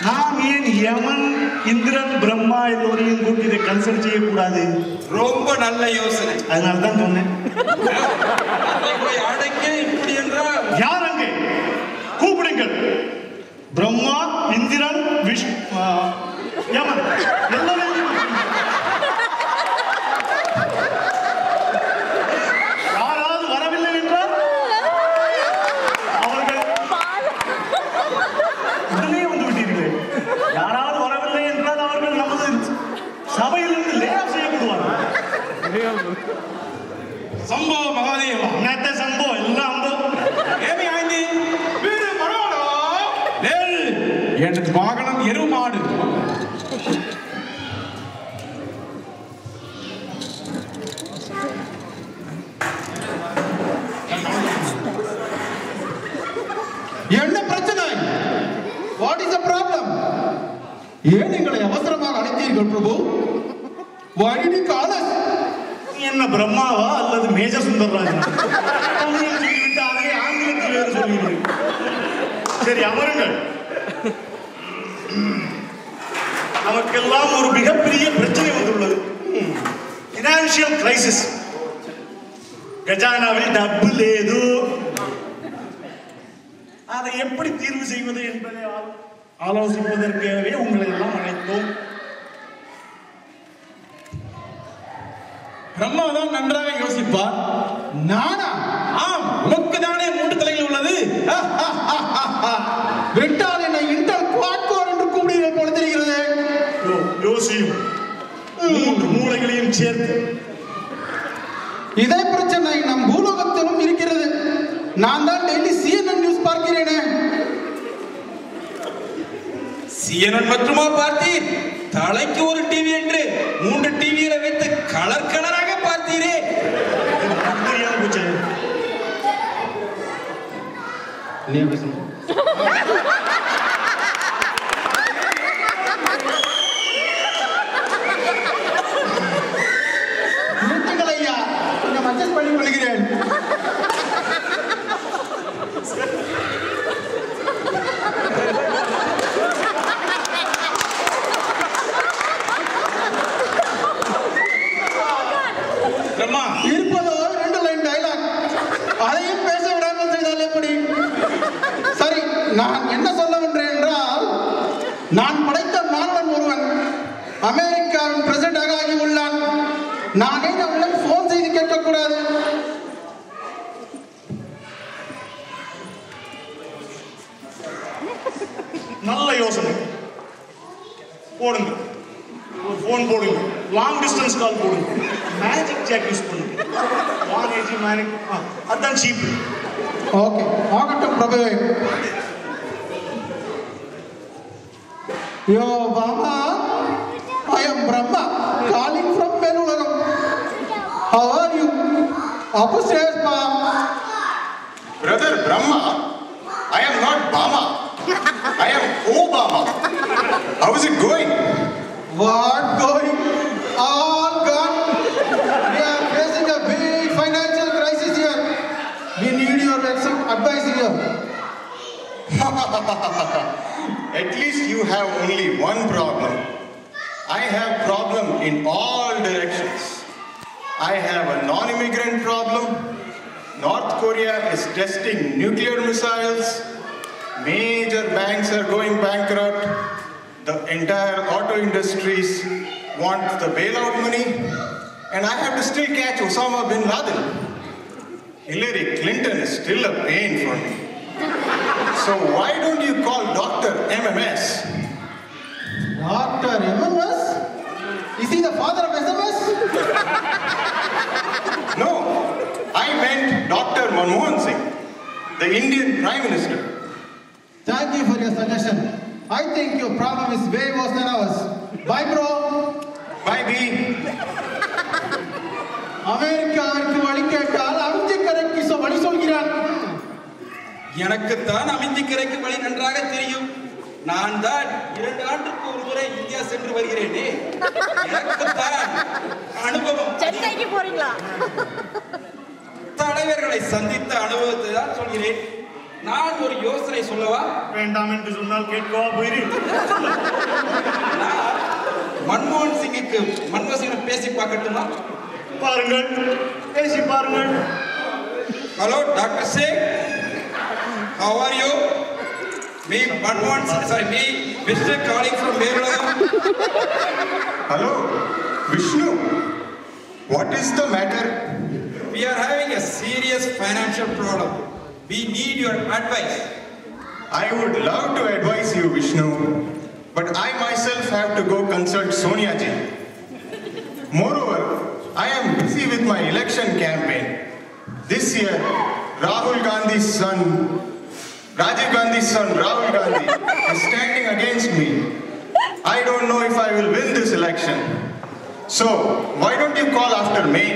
நாம் ஏன் யமன், இந்திரன், பிரம்மா எல்லோரையும் கூட்டி இதை கன்சல்ட் செய்யக்கூடாது? ரொம்ப நல்ல யோசனை. அதனால தான் சொன்னேன். அடைக்க இப்படி என்றால் யார் அங்கே? கூப்பிடுங்கள். பிரம்மா, இந்திரன், யமன் எல்லாரையும் யாராவது வரவில்லை என்றால் அவர்கள் உடனே வந்து விட்டீர்கள். யாராவது வரவில்லை என்றால் அவர்கள் நமது சபையிலிருந்து லே ஆஃப் செய்யப்படுவார்கள். சம்போ மகாதேவா நேத்த சம்போ எல்லாம் ஏமி ஆய்ந்து வீடு மனோடா நெல் எனது வாகனம் எருமாடு. என்ன பிரச்சனை? What is the problem? ஏன் எங்களை அவசரமாக அழைத்தீர்கள் பிரபு? Why did you call us? என்ன பிரம்மாவா அல்லது மேஜ சுந்தரராஜன்? தமிழில் சொல்லிவிட்டு அதை ஆங்கிலத்தில் வேறு சொல்லுங்கள். சரி, அமருங்கள். நமக்கெல்லாம் ஒரு மிகப்பெரிய பிரச்சனை வந்துள்ளது. Financial crisis. கஜானாவில் டப்பு லேது. அதை எப்படி தீர்வு செய்வது என்பதை ஆலோசிப்பதற்காகவே உங்களை எல்லாம் அழைத்தோம். பிரம்மா தான் நன்றாக யோசிப்பார். நானா? ஆம், உனக்கு தானே 3 தலைகள் உள்ளது. விட்டால் என்னை இன்டர் குவாட் கோர் என்று கூப்பிடுகிறீர்கள் போல தெரிகிறது. யோசியும் 3 மூளைகளையும் சேர்த்து. இதே பிரச்சனை நம் பூலோகத்திலும் இருக்கிறது. நான் தான் டெய்லி CNN நியூஸ் பார்க்கிறேனே. CNN மட்டுமா பார்த்தீர்? தலைக்கு ஒரு டிவி என்று 3 டிவிகளை வைத்து கலர் கலராக பார்த்தீரே. ஐயா, கொஞ்சம் அட்ஜஸ்ட் பண்ணி கொள்கிறேன். இருப்பதோ 2 லைன் டயலாக். அதையும் பேச விடாமல் செய்தால் எப்படி? சரி, நான் என்ன சொல்ல வென்றேன் என்றால், நான் படைத்த மாணவன் ஒருவன் அமெரிக்காவின் பிரசிடென்டாக ஆகி உள்ளான். நானே அவனிடம் போன் செய்து கேட்கக்கூடாது. நல்ல யோசனை. போடுங்க, ஒரு போன் போடுங்க, லாங் டிஸ்டன்ஸ் கால் போடுங்க, மேஜிக் ஜாக் யூஸ் பண்ணுங்க. 180 மேனிக் அதான் சீப். ஓகே, ஆகட்டும் பிரபுவே. யோ Bama, I am Brahma calling from Belulagam. How are you? Upstairs, ma. Brother Brahma, I am not Bama. I am Obama. How is it going? What going? All gone. We are facing a big financial crisis here. We need your advice here. At least you have only one problem. I have problem in all directions. I have a non-immigrant problem. North Korea is testing nuclear missiles. Major banks are going bankrupt. The entire auto industries want the bailout money. And I have to still catch Osama bin Laden. Hillary Clinton is still a pain for me. So why don't you call Dr. MMS? Dr. MMS? Is he the father of SMS? No, I meant Dr. Manmohan Singh, the Indian Prime Minister. Thank you for your suggestion. I think your problem is way worse than ours. Bye, bro. Bye, B. அமெரிக்காவிற்கு வழி கேட்டால் அமிஞ்சிக்கரைக்கு வழி சொல்கிறான். எனக்குத்தான் அமிஞ்சிக்கரைக்கு வழி நன்றாக தெரியும். நான் தான் 2 ஆண்டுக்கு ஒரு முறை இந்தியா சென்று வருகிறேனே. எனக்குத்தான் அனுபவம். சென்னைக்கு போறீங்களா? தலைவர்களை சந்தித்த அனுபவத்தை தான் சொல்கிறேன். நான் ஒரு யோசனை சொல்லவா? வேண்டாம் என்று சொன்னால் கேட்கவா போயிரு. நான் மன்மோகன் சிங்குக்கு பேசி பார்க்கட்டுமா? பாருங்கள், பேசி பாருங்கள். Hello doctor Singh, how are you? Me Vishnu calling from Belgaum. Hello, Vishnu. What is the matter? We are having a serious financial problem. We need your advice. I would love to advise you, Vishnu, but I myself have to go consult Sonia ji. Moreover, I am busy with my election campaign. This year, Rajiv Gandhi's son, Rahul Gandhi, is standing against me. I don't know if I will win this election. So, why don't you call after May?